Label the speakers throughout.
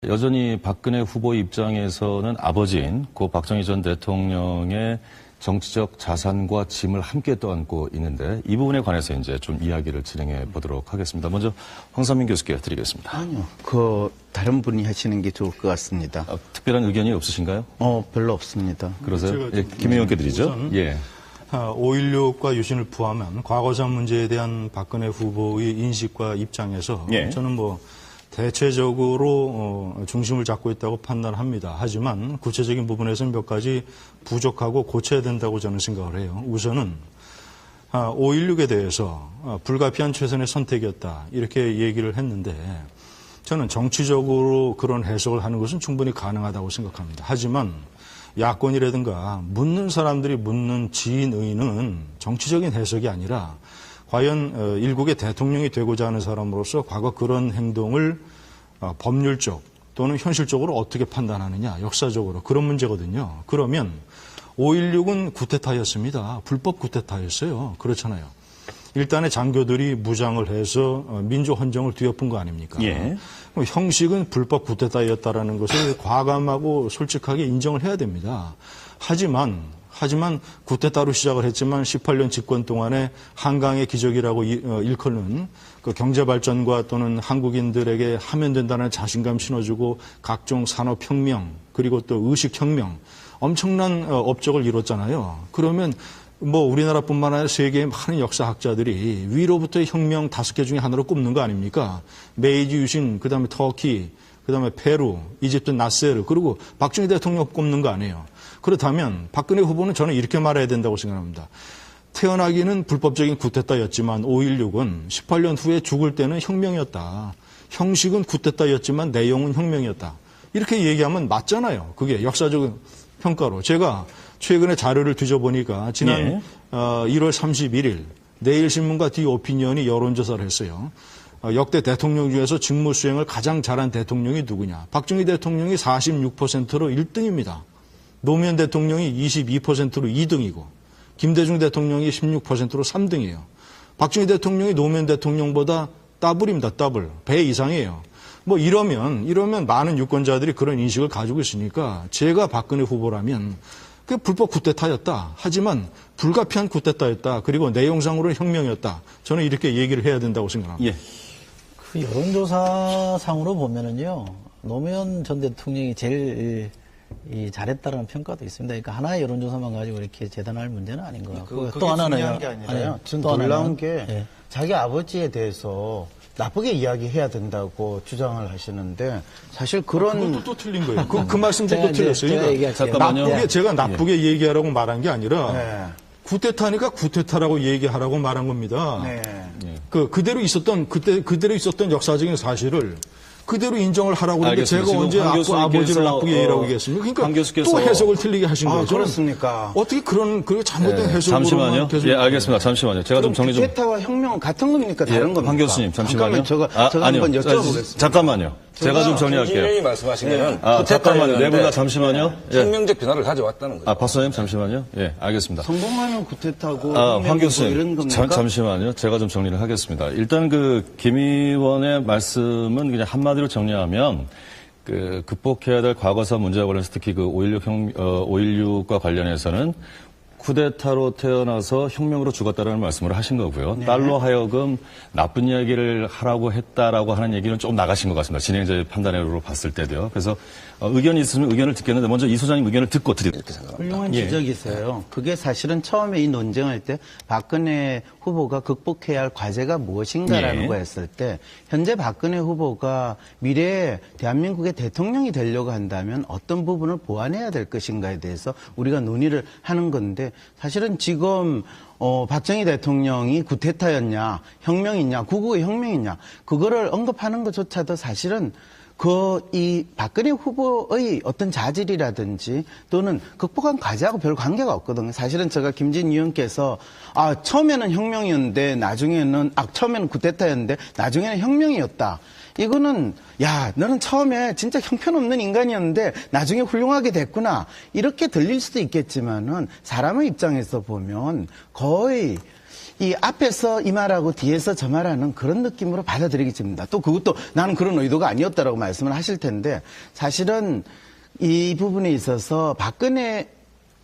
Speaker 1: 여전히 박근혜 후보 입장에서는 아버지인 고 박정희 전 대통령의 정치적 자산과 짐을 함께 떠안고 있는데 이 부분에 관해서 이제 좀 이야기를 진행해 보도록 하겠습니다. 먼저 황선민 교수께 드리겠습니다.
Speaker 2: 아니요. 다른 분이 하시는 게 좋을 것 같습니다.
Speaker 1: 특별한 의견이 없으신가요?
Speaker 2: 별로 없습니다.
Speaker 1: 그러세요? 예, 김 의원께 드리죠. 예.
Speaker 3: 5.16과 유신을 포함한 과거사 문제에 대한 박근혜 후보의 인식과 입장에서
Speaker 1: 예.
Speaker 3: 저는 대체적으로 중심을 잡고 있다고 판단합니다. 하지만 구체적인 부분에서는 몇 가지 부족하고 고쳐야 된다고 저는 생각을 해요. 우선은 5.16에 대해서 불가피한 최선의 선택이었다 이렇게 얘기를 했는데 저는 정치적으로 그런 해석을 하는 것은 충분히 가능하다고 생각합니다. 하지만 야권이라든가 묻는 사람들이 묻는 지인의는 정치적인 해석이 아니라 과연 일국의 대통령이 되고자 하는 사람으로서 과거 그런 행동을 법률적 또는 현실적으로 어떻게 판단하느냐, 역사적으로 그런 문제거든요. 그러면 5.16은 쿠데타였습니다. 불법 쿠데타였어요. 그렇잖아요. 일단의 장교들이 무장을 해서 민주헌정을 뒤엎은 거 아닙니까?
Speaker 1: 예.
Speaker 3: 형식은 불법 쿠데타였다라는 것을 과감하고 솔직하게 인정을 해야 됩니다. 하지만 쿠데타로 시작을 했지만 18년 집권 동안에 한강의 기적이라고 일컫는 그 경제 발전과 또는 한국인들에게 하면 된다는 자신감 심어주고 각종 산업혁명 그리고 또 의식혁명 엄청난 업적을 이뤘잖아요. 그러면 우리나라뿐만 아니라 세계의 많은 역사학자들이 위로부터의 혁명 5개 중에 하나로 꼽는 거 아닙니까? 메이지 유신, 그다음에 터키, 그다음에 페루, 이집트 나세르, 그리고 박정희 대통령 꼽는 거 아니에요. 그렇다면 박근혜 후보는 저는 이렇게 말해야 된다고 생각합니다. 태어나기는 불법적인 쿠데타였지만 5.16은 18년 후에 죽을 때는 혁명이었다. 형식은 쿠데타였지만 내용은 혁명이었다. 이렇게 얘기하면 맞잖아요. 그게 역사적 평가로. 제가 최근에 자료를 뒤져보니까 지난 1월 31일 내일신문과 디오피니언이 여론조사를 했어요. 역대 대통령 중에서 직무 수행을 가장 잘한 대통령이 누구냐. 박정희 대통령이 46%로 1등입니다. 노무현 대통령이 22%로 2등이고 김대중 대통령이 16%로 3등이에요. 박정희 대통령이 노무현 대통령보다 더블입니다. 더블. 배 이상이에요. 이러면 많은 유권자들이 그런 인식을 가지고 있으니까 제가 박근혜 후보라면 그 불법 쿠데타였다. 하지만 불가피한 쿠데타였다. 그리고 내용상으로는 혁명이었다. 저는 이렇게 얘기를 해야 된다고 생각합니다.
Speaker 1: 예.
Speaker 4: 그 여론조사상으로 보면은요, 노무현 전 대통령이 제일 잘했다라는 평가도 있습니다. 그러니까 하나의 여론조사만 가지고 이렇게 재단할 문제는 아닌 것 같고.
Speaker 2: 또 하나는 중요한 게 아니라요. 전 놀라운 게 자기 아버지에 대해서 나쁘게 이야기해야 된다고 주장을 하시는데 사실 그런
Speaker 3: 그것도 또 틀린 거예요. 그 말씀도 또 틀렸어요. 제가 나쁘게 얘기하라고 말한 게 아니라 쿠데타니까 쿠데타라고 얘기하라고 말한 겁니다. 그대로 있었던 역사적인 사실을 그대로 인정을 하라고 그러는데 제가 언제 아버지를 나쁘게 얘기하고 얘기했습니까? 그러니까 또 해석을 틀리게 하신 거죠.
Speaker 2: 그렇습니까?
Speaker 3: 어떻게 그런 잘못된 해석으로
Speaker 1: 잠시만요. 예, 알겠습니다. 잠시만요. 제가 좀 정리 좀.
Speaker 2: 쿠데타와 혁명은 같은 겁니까? 다른 겁니까?
Speaker 1: 황 교수님, 잠시만요.
Speaker 2: 제가
Speaker 1: 아니요.
Speaker 2: 한번 여쭤보겠습니다.
Speaker 1: 잠깐만요. 제가 좀 정리할게요.
Speaker 5: 김진영이 말씀하신 거는
Speaker 1: 잠깐만요. 네 분 다 잠시만요.
Speaker 5: 혁명적 변화를 가져왔다는 거예요.
Speaker 1: 박사님 잠시만요. 예, 알겠습니다.
Speaker 2: 성공하면 쿠데타고
Speaker 1: 황 교수님,
Speaker 2: 이런 겁니까?
Speaker 1: 잠시만요. 제가 좀 정리를 하겠습니다. 일단 김 의원의 말씀은 그냥 한마디로 정리하면 극복해야 될 과거사 문제와 관련해서 특히 5.16과 관련해서는 쿠데타로 태어나서 혁명으로 죽었다라는 말씀을 하신 거고요. 딸로 하여금 나쁜 이야기를 하라고 했다라고 하는 얘기는 좀 나가신 것 같습니다. 진행자의 판단으로 봤을 때도요. 그래서 의견이 있으면 의견을 듣겠는데 먼저 이 소장님 의견을 듣고 이렇게 생각합니다.
Speaker 2: 훌륭한 지적이세요. 그게 사실은 처음에 이 논쟁할 때 박근혜 후보가 극복해야 할 과제가 무엇인가라는 거 했을 때 현재 박근혜 후보가 미래에 대한민국의 대통령이 되려고 한다면 어떤 부분을 보완해야 될 것인가에 대해서 우리가 논의를 하는 건데 사실은 지금 박정희 대통령이 쿠데타였냐, 혁명이냐, 구구의 혁명이냐, 그거를 언급하는 것조차도 사실은 이 박근혜 후보의 어떤 자질이라든지 또는 극복한 과제하고 별 관계가 없거든요. 사실은 제가 김진 의원께서 처음에는 혁명이었는데 처음에는 쿠데타였는데 나중에는 혁명이었다. 이거는 너는 처음에 진짜 형편없는 인간이었는데 나중에 훌륭하게 됐구나. 이렇게 들릴 수도 있겠지만은 사람의 입장에서 보면 거의 이 앞에서 이 말하고 뒤에서 저 말하는 그런 느낌으로 받아들이게 됩니다. 또 그것도 나는 그런 의도가 아니었다라고 말씀을 하실 텐데 사실은 이 부분에 있어서 박근혜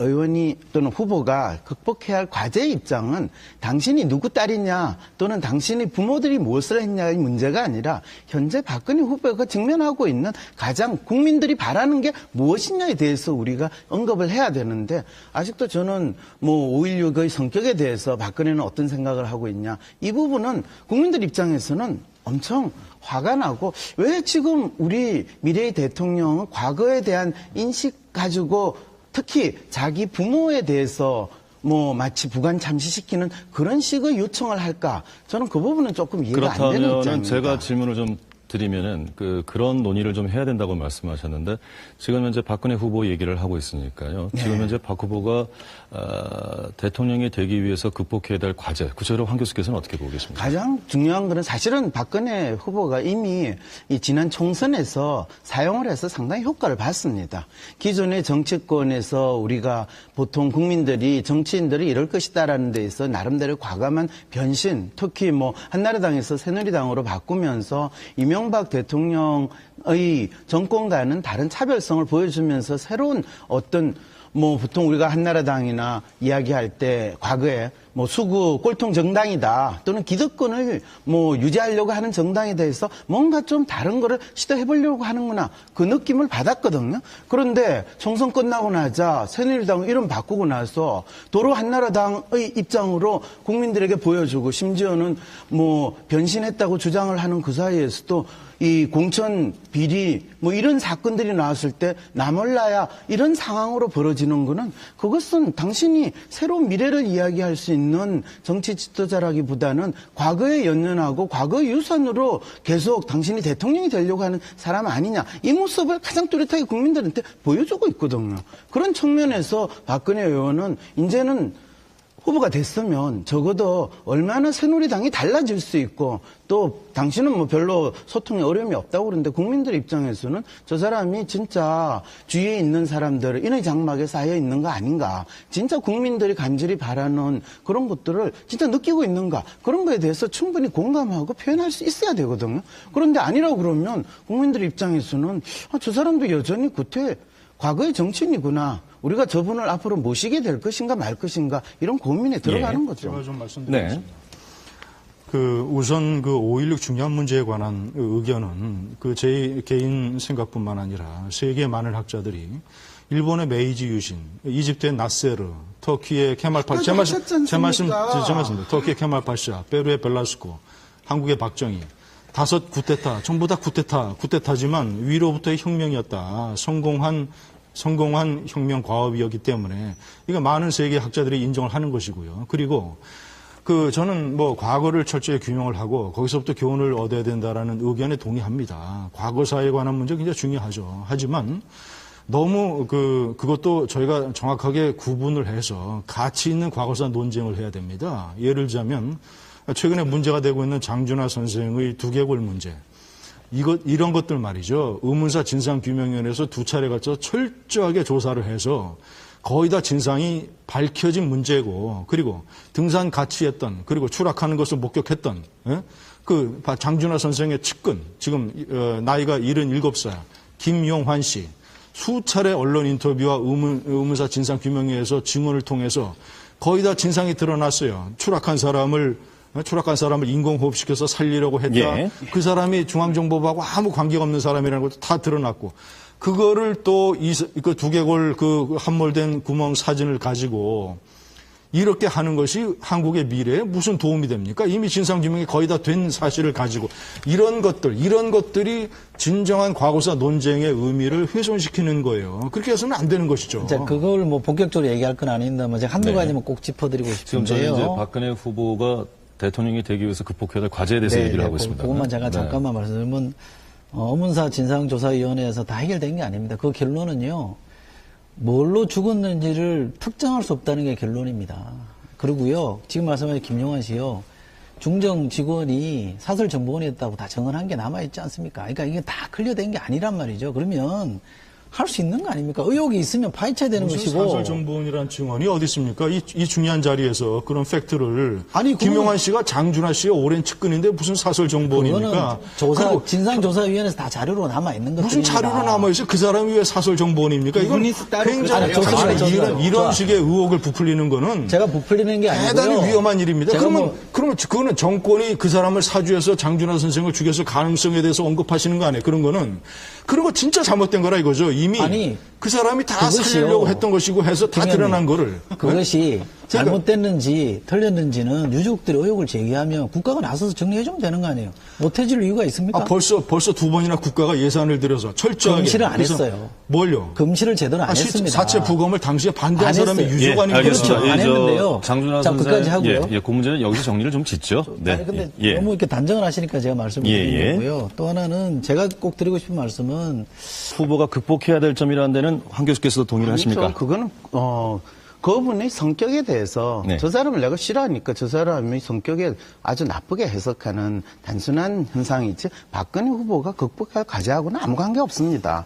Speaker 2: 의원이 또는 후보가 극복해야 할 과제의 입장은 당신이 누구 딸이냐 또는 당신의 부모들이 무엇을 했냐의 문제가 아니라 현재 박근혜 후보가 직면하고 있는 가장 국민들이 바라는 게 무엇이냐에 대해서 우리가 언급을 해야 되는데 아직도 저는 뭐 5.16의 성격에 대해서 박근혜는 어떤 생각을 하고 있냐 이 부분은 국민들 입장에서는 엄청 화가 나고 왜 지금 우리 미래의 대통령은 과거에 대한 인식 가지고 특히 자기 부모에 대해서 뭐 마치 부관 잠시시키는 그런 식의 요청을 할까? 저는 그 부분은 조금 이해가 안 되는
Speaker 1: 그렇다면
Speaker 2: 입장입니다.
Speaker 1: 제가 질문을 좀 드리면은 그런 논의를 좀 해야 된다고 말씀하셨는데 지금 현재 박근혜 후보 얘기를 하고 있으니까요. 지금 현재 박 후보가 대통령이 되기 위해서 극복해야 될 과제 구체적으로 황 교수께서는 어떻게 보고 계십니까?
Speaker 2: 가장 중요한 것은 사실은 박근혜 후보가 이미 이 지난 총선에서 사용을 해서 상당히 효과를 봤습니다. 기존의 정치권에서 우리가 보통 국민들이 정치인들이 이럴 것이다라는 데 있어 나름대로 과감한 변신, 특히 뭐 한나라당에서 새누리당으로 바꾸면서 이명박 대통령의 정권과는 다른 차별성을 보여주면서 새로운 어떤 뭐 보통 우리가 한나라당이나 이야기할 때 과거에 뭐 수구 꼴통 정당이다 또는 기득권을 뭐 유지하려고 하는 정당에 대해서 뭔가 좀 다른 거를 시도해보려고 하는구나 그 느낌을 받았거든요. 그런데 총선 끝나고 나자 새누리당 이름 바꾸고 나서 도로 한나라당의 입장으로 국민들에게 보여주고 심지어는 뭐 변신했다고 주장을 하는 그 사이에서도 이 공천 비리 뭐 이런 사건들이 나왔을 때 나몰라야 이런 상황으로 벌어지는 거는 그것은 당신이 새로운 미래를 이야기할 수 있는 정치 지도자라기보다는 과거에 연연하고 과거의 유산으로 계속 당신이 대통령이 되려고 하는 사람 아니냐 이 모습을 가장 뚜렷하게 국민들한테 보여주고 있거든요. 그런 측면에서 박근혜 의원은 이제는 후보가 됐으면 적어도 얼마나 새누리당이 달라질 수 있고 또 당신은 뭐 별로 소통에 어려움이 없다고 그러는데 국민들 입장에서는 저 사람이 진짜 주위에 있는 사람들 인의 장막에 쌓여 있는 거 아닌가 진짜 국민들이 간절히 바라는 그런 것들을 진짜 느끼고 있는가 그런 거에 대해서 충분히 공감하고 표현할 수 있어야 되거든요. 그런데 아니라고 그러면 국민들 입장에서는 저 사람도 여전히 과거의 정치인이구나. 우리가 저분을 앞으로 모시게 될 것인가 말 것인가 이런 고민에 들어가는 거죠.
Speaker 3: 제가 좀 말씀드리겠습니다. 우선 5.16 중요한 문제에 관한 의견은 제 개인 생각뿐만 아니라 세계의 많은 학자들이 일본의 메이지 유신, 이집트의 나세르, 터키의 케말 파샤, 제 말씀입니다. 터키의 케말 파샤, 페루의 벨라스코, 한국의 박정희, 5 쿠데타, 전부 다 쿠데타지만 위로부터의 혁명이었다. 성공한 혁명 과업이었기 때문에 이거 많은 세계 학자들이 인정을 하는 것이고요. 그리고 저는 뭐 과거를 철저히 규명을 하고 거기서부터 교훈을 얻어야 된다라는 의견에 동의합니다. 과거사에 관한 문제 굉장히 중요하죠. 하지만 너무 그것도 저희가 정확하게 구분을 해서 가치 있는 과거사 논쟁을 해야 됩니다. 예를 들자면 최근에 문제가 되고 있는 장준하 선생의 두개골 문제. 이런 것들 말이죠. 의문사 진상규명위원회에서 2차례 걸쳐 철저하게 조사를 해서 거의 다 진상이 밝혀진 문제고 그리고 등산 같이 했던 그리고 추락하는 것을 목격했던 장준하 선생의 측근 지금 나이가 77살 김용환 씨 수차례 언론 인터뷰와 의문사 진상규명위에서 증언을 통해서 거의 다 진상이 드러났어요. 추락한 사람을 인공호흡시켜서 살리려고 했다.
Speaker 1: 예.
Speaker 3: 그 사람이 중앙정보부하고 아무 관계가 없는 사람이라는 것도 다 드러났고 그거를 또 그 두개골 함몰된 구멍 사진을 가지고 이렇게 하는 것이 한국의 미래에 무슨 도움이 됩니까? 이미 진상규명이 거의 다 된 사실을 가지고 이런 것들이 진정한 과거사 논쟁의 의미를 훼손시키는 거예요. 그렇게 해서는 안 되는 것이죠.
Speaker 4: 자, 그걸 뭐 본격적으로 얘기할 건 아닌데 제가 한두 가지만 꼭 짚어드리고
Speaker 1: 지금
Speaker 4: 싶은데요.
Speaker 1: 저는 이제 박근혜 후보가 대통령이 되기 위해서 극복해야 될 과제에 대해서 얘기를 하고 있습니다.
Speaker 4: 그것만 제가 잠깐만 말씀드리면 의문사 진상조사위원회에서 다 해결된 게 아닙니다. 그 결론은요. 뭘로 죽었는지를 특정할 수 없다는 게 결론입니다. 그리고요. 지금 말씀하신 김용환 씨요. 중정 직원이 사설정보원이었다고 다 정언한 게 남아있지 않습니까? 그러니까 이게 다 클리어된 게 아니란 말이죠. 그러면 할 수 있는 거 아닙니까? 의혹이 있으면 파헤쳐야 되는
Speaker 3: 무슨
Speaker 4: 것이고.
Speaker 3: 사설 정보원이라는 증언이 어디 있습니까? 이 중요한 자리에서 그런 팩트를
Speaker 4: 아니,
Speaker 3: 김용환 씨가 장준하 씨가 오랜 측근인데 무슨 사설 정보원입니까?
Speaker 4: 그거는 진상조사위원회에서 다 자료로 남아 있는 것들입니다.
Speaker 3: 무슨 자료로 남아있어요? 그 사람이 왜 사설 정보원입니까? 이건
Speaker 2: 그분이 따로
Speaker 3: 굉장히
Speaker 4: 그렇죠. 아니,
Speaker 3: 이런
Speaker 4: 좋아.
Speaker 3: 식의 의혹을 부풀리는 거는
Speaker 4: 제가 부풀리는 게 아니고요.
Speaker 3: 대단히 위험한 일입니다.
Speaker 4: 제가
Speaker 3: 그러면 그거는 정권이 그 사람을 사주해서 장준하 선생을 죽였을 가능성에 대해서 언급하시는 거 아니에요? 그런 거 진짜 잘못된 거라 이거죠. 이미
Speaker 4: 아니,
Speaker 3: 그 사람이 다
Speaker 4: 그것이요.
Speaker 3: 살리려고 했던 것이고 해서 다
Speaker 4: 김현민,
Speaker 3: 드러난 거를.
Speaker 4: 그것이 잘못됐는지 틀렸는지는 유족들이 의혹을 제기하면 국가가 나서서 정리해주면 되는 거 아니에요. 못해줄 이유가 있습니까?
Speaker 3: 벌써 두 번이나 국가가 예산을 들여서 철저하게.
Speaker 4: 금실을 안
Speaker 3: 그래서
Speaker 4: 했어요.
Speaker 3: 뭘요?
Speaker 4: 금실을 제대로 안 했습니다.
Speaker 3: 사채 부검을 당시에 반대한
Speaker 4: 안
Speaker 3: 사람이
Speaker 4: 했어요.
Speaker 3: 유족 아닙니까?
Speaker 4: 그렇죠. 안
Speaker 1: 저
Speaker 4: 했는데요.
Speaker 1: 장준하
Speaker 4: 자,
Speaker 1: 선생
Speaker 4: 끝까지 하고요.
Speaker 1: 그 문제는 여기서 정리를 좀 짓죠. 네.
Speaker 4: 아니, 근데
Speaker 1: 예.
Speaker 4: 너무 이렇게 단정을 하시니까 제가 말씀을
Speaker 1: 예,
Speaker 4: 드리는
Speaker 1: 예.
Speaker 4: 거고요. 또 하나는 제가 꼭 드리고 싶은 말씀은
Speaker 1: 후보가 극복해야 될 점이라는 데는 황 교수께서도 동의를 하십니까?
Speaker 2: 그렇죠. 그거는 그분의 성격에 대해서
Speaker 1: 네.
Speaker 2: 저 사람을 내가 싫어하니까 저 사람의 성격에 아주 나쁘게 해석하는 단순한 현상이지 박근혜 후보가 극복할 과제하고는 아무 관계 없습니다.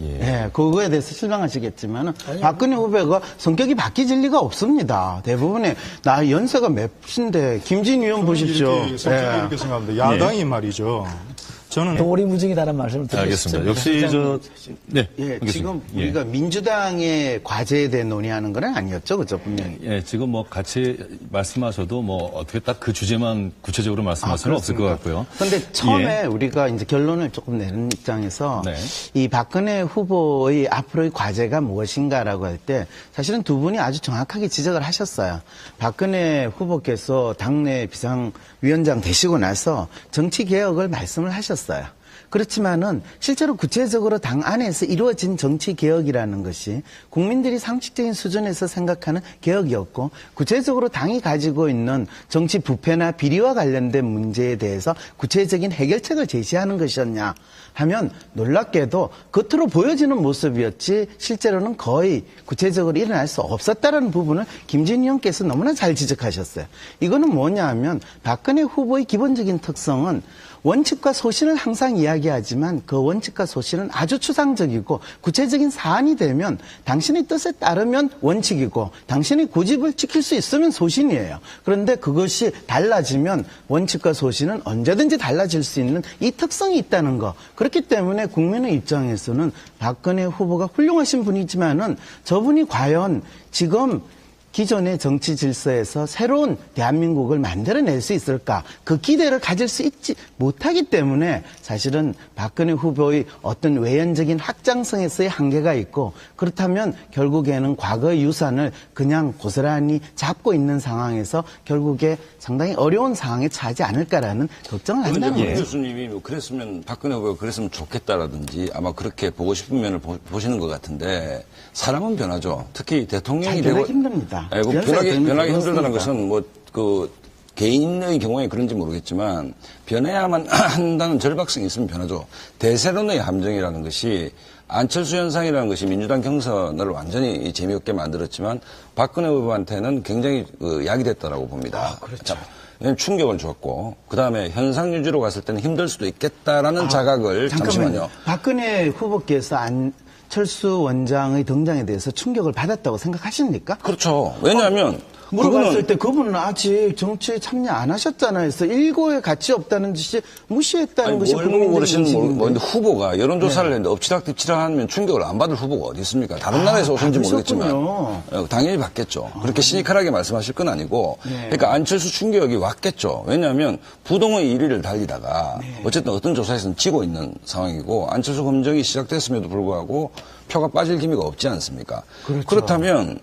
Speaker 2: 예, 그거에 대해서 실망하시겠지만 박근혜 후보가 성격이 바뀌질 리가 없습니다. 대부분의 나 연세가 몇인데 김진 의원 보십시오.
Speaker 3: 이렇게 생각합니다. 야당이 말이죠. 저는
Speaker 4: 도리무중이다라는 말씀을 드리고
Speaker 1: 알겠습니다.
Speaker 4: 싶습니다.
Speaker 1: 역시 네.
Speaker 2: 예,
Speaker 1: 알겠습니다.
Speaker 2: 지금
Speaker 1: 예.
Speaker 2: 우리가 민주당의 과제에 대해 논의하는 건 아니었죠, 그죠 분명히.
Speaker 1: 예, 지금 뭐 같이 말씀하셔도 뭐 어떻게 딱 그 주제만 구체적으로 말씀할 수는 없을 것 같고요.
Speaker 2: 그런데 처음에
Speaker 1: 예.
Speaker 2: 우리가 이제 결론을 조금 내는 입장에서
Speaker 1: 네.
Speaker 2: 이 박근혜 후보의 앞으로의 과제가 무엇인가라고 할 때 사실은 두 분이 아주 정확하게 지적을 하셨어요. 박근혜 후보께서 당내 비상위원장 되시고 나서 정치 개혁을 말씀을 하셨어요. 그렇지만은 실제로 구체적으로 당 안에서 이루어진 정치 개혁이라는 것이 국민들이 상식적인 수준에서 생각하는 개혁이었고 구체적으로 당이 가지고 있는 정치 부패나 비리와 관련된 문제에 대해서 구체적인 해결책을 제시하는 것이었냐 하면 놀랍게도 겉으로 보여지는 모습이었지 실제로는 거의 구체적으로 일어날 수 없었다는 부분을 김진 의원께서 너무나 잘 지적하셨어요. 이거는 뭐냐 하면 박근혜 후보의 기본적인 특성은 원칙과 소신을 항상 이야기하지만 그 원칙과 소신은 아주 추상적이고 구체적인 사안이 되면 당신의 뜻에 따르면 원칙이고 당신의 고집을 지킬 수 있으면 소신이에요. 그런데 그것이 달라지면 원칙과 소신은 언제든지 달라질 수 있는 이 특성이 있다는 거. 그렇기 때문에 국민의 입장에서는 박근혜 후보가 훌륭하신 분이지만은 저분이 과연 지금 기존의 정치 질서에서 새로운 대한민국을 만들어낼 수 있을까? 그 기대를 가질 수 있지 못하기 때문에 사실은 박근혜 후보의 어떤 외연적인 확장성에서의 한계가 있고 그렇다면 결국에는 과거의 유산을 그냥 고스란히 잡고 있는 상황에서 결국에 상당히 어려운 상황에 처하지 않을까라는 걱정을 한다는
Speaker 5: 황
Speaker 2: 거예요.
Speaker 5: 교수님이 뭐 그랬으면 박근혜 후보가 그랬으면 좋겠다라든지 아마 그렇게 보고 싶은 면을 보시는 것 같은데 사람은 변하죠. 특히 대통령이
Speaker 2: 잘 변하기 힘듭니다.
Speaker 5: 아이고, 변하기 힘들다는 것은 뭐 그 개인의 경우에 그런지 모르겠지만 변해야만 한다는 절박성이 있으면 변하죠. 대세론의 함정이라는 것이 안철수 현상이라는 것이 민주당 경선을 완전히 재미없게 만들었지만 박근혜 후보한테는 굉장히 약이 됐다라고 봅니다.
Speaker 2: 그렇죠.
Speaker 5: 충격을 줬고 그다음에 현상 유지로 갔을 때는 힘들 수도 있겠다라는 자각을 잠시만요.
Speaker 2: 박근혜 후보께서 안철수 원장의 등장에 대해서 충격을 받았다고 생각하십니까?
Speaker 5: 그렇죠. 왜냐하면
Speaker 2: 물어봤을 때 그분은 아직 정치에 참여 안 하셨잖아요. 그래서 일고에 가치 없다는 짓이 무시했다는 것이 국민들의 인식인데.
Speaker 5: 근데 후보가 여론조사를 했는데 엎치락뒤치락 하면 충격을 안 받을 후보가 어디 있습니까? 다른 나라에서 오신지 모르겠지만 당연히 받겠죠. 그렇게 시니컬하게 말씀하실 건 아니고 그러니까 안철수 충격이 왔겠죠. 왜냐하면 부동의 1위를 달리다가 어쨌든 어떤 조사에서는 지고 있는 상황이고 안철수 검증이 시작됐음에도 불구하고 표가 빠질 기미가 없지 않습니까?
Speaker 2: 그렇죠.
Speaker 5: 그렇다면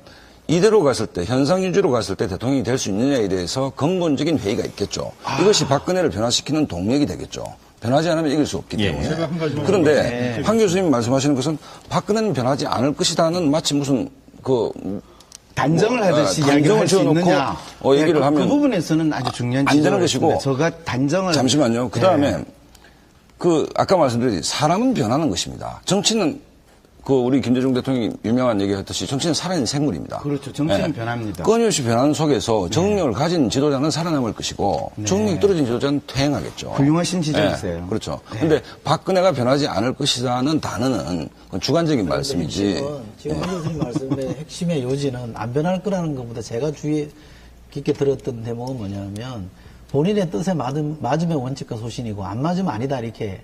Speaker 5: 이대로 갔을 때, 현상 유지로 갔을 때 대통령이 될 수 있느냐에 대해서 근본적인 회의가 있겠죠. 이것이 박근혜를 변화시키는 동력이 되겠죠. 변하지 않으면 이길 수 없기 때문에. 그런데 황 교수님이 말씀하시는 것은 박근혜는 변하지 않을 것이다는 마치 무슨
Speaker 2: 단정을 하듯이
Speaker 5: 단정을
Speaker 2: 이야기를 할 수
Speaker 5: 지어놓고
Speaker 2: 있느냐.
Speaker 5: 얘기를 하면
Speaker 2: 그 부분에서는 아주 중요한
Speaker 5: 안 되는
Speaker 2: 지적을
Speaker 5: 것이고
Speaker 2: 했습니다. 제가 단정을
Speaker 5: 잠시만요. 그다음에 아까 말씀드린 사람은 변하는 것입니다. 정치는 우리 김대중 대통령이 유명한 얘기했듯이 정치는 살아있는 생물입니다.
Speaker 2: 그렇죠. 정치는 변합니다.
Speaker 5: 끊임없이 변하는 속에서 정력을 가진 지도자는 살아남을 것이고 정력이 떨어진 지도자는 퇴행하겠죠.
Speaker 2: 훌륭하신 지적이세요.
Speaker 5: 그렇죠. 근데 박근혜가 변하지 않을 것이라는 단어는 주관적인 말씀이지.
Speaker 4: 지금 한 교수님 말씀의 핵심의 요지는 안 변할 거라는 것보다 제가 주의 깊게 들었던 대목은 뭐냐면 본인의 뜻에 맞으면 원칙과 소신이고 안 맞으면 아니다 이렇게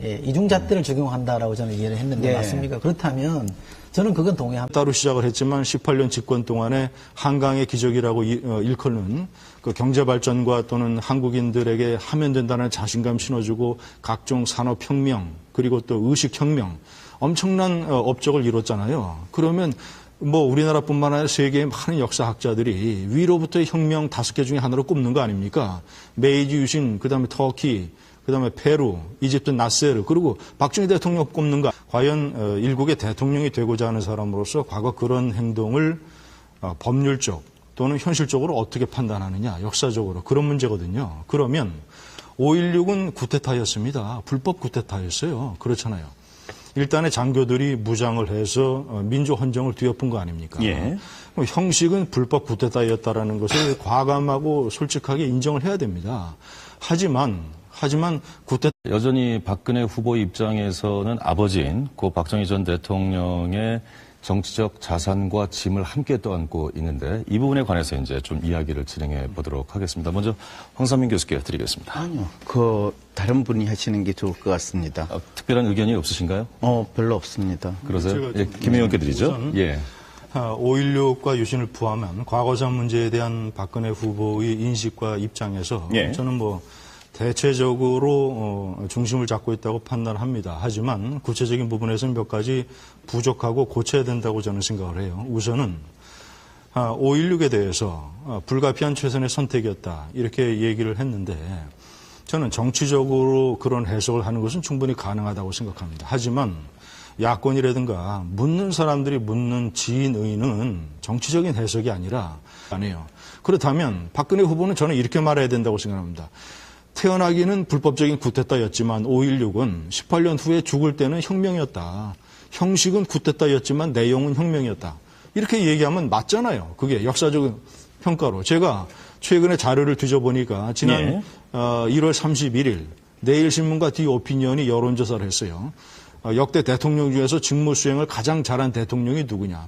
Speaker 4: 이중잣대를 적용한다라고 저는 이해를 했는데
Speaker 2: 네.
Speaker 4: 맞습니까? 그렇다면 저는 그건 동의합니다.
Speaker 3: 따로 시작을 했지만 18년 집권 동안에 한강의 기적이라고 일컫는 그 경제 발전과 또는 한국인들에게 하면 된다는 자신감 심어주고 각종 산업혁명 그리고 또 의식혁명 엄청난 업적을 이뤘잖아요. 그러면 뭐 우리나라뿐만 아니라 세계의 많은 역사학자들이 위로부터의 혁명 5개 중에 하나로 꼽는 거 아닙니까? 메이지 유신, 그다음에 터키, 그다음에 페루, 이집트 나세르, 그리고 박정희 대통령 꼽는가? 과연 일국의 대통령이 되고자 하는 사람으로서 과거 그런 행동을 법률적 또는 현실적으로 어떻게 판단하느냐, 역사적으로 그런 문제거든요. 그러면 5.16은 쿠데타였습니다. 불법 쿠데타였어요. 그렇잖아요. 일단의 장교들이 무장을 해서 민주 헌정을 뒤엎은 거 아닙니까?
Speaker 1: 예.
Speaker 3: 형식은 불법 쿠데타였다라는 것을 과감하고 솔직하게 인정을 해야 됩니다. 하지만 쿠데타
Speaker 1: 여전히 박근혜 후보 입장에서는 아버지인 고 박정희 전 대통령의 정치적 자산과 짐을 함께 떠안고 있는데 이 부분에 관해서 이제 좀 이야기를 진행해 보도록 하겠습니다. 먼저 황선민 교수께 드리겠습니다.
Speaker 2: 아니요. 다른 분이 하시는 게 좋을 것 같습니다.
Speaker 1: 특별한 의견이 없으신가요?
Speaker 2: 별로 없습니다.
Speaker 1: 그러세요? 예, 김 의원께 드리죠. 예.
Speaker 3: 5.16과 유신을 포함한 과거사 문제에 대한 박근혜 후보의 인식과 입장에서
Speaker 1: 예.
Speaker 3: 저는 대체적으로 중심을 잡고 있다고 판단합니다. 하지만 구체적인 부분에서는 몇 가지 부족하고 고쳐야 된다고 저는 생각을 해요. 우선은 5.16에 대해서 불가피한 최선의 선택이었다 이렇게 얘기를 했는데 저는 정치적으로 그런 해석을 하는 것은 충분히 가능하다고 생각합니다. 하지만 야권이라든가 묻는 사람들이 묻는 지인의는 정치적인 해석이 아니라 아니에요. 그렇다면 박근혜 후보는 저는 이렇게 말해야 된다고 생각합니다. 태어나기는 불법적인 쿠데타였지만 5.16은 18년 후에 죽을 때는 혁명이었다. 형식은 쿠데타였지만 내용은 혁명이었다. 이렇게 얘기하면 맞잖아요. 그게 역사적인 평가로. 제가 최근에 자료를 뒤져보니까 지난 1월 31일 내일신문과 디오피니언이 여론조사를 했어요. 역대 대통령 중에서 직무 수행을 가장 잘한 대통령이 누구냐.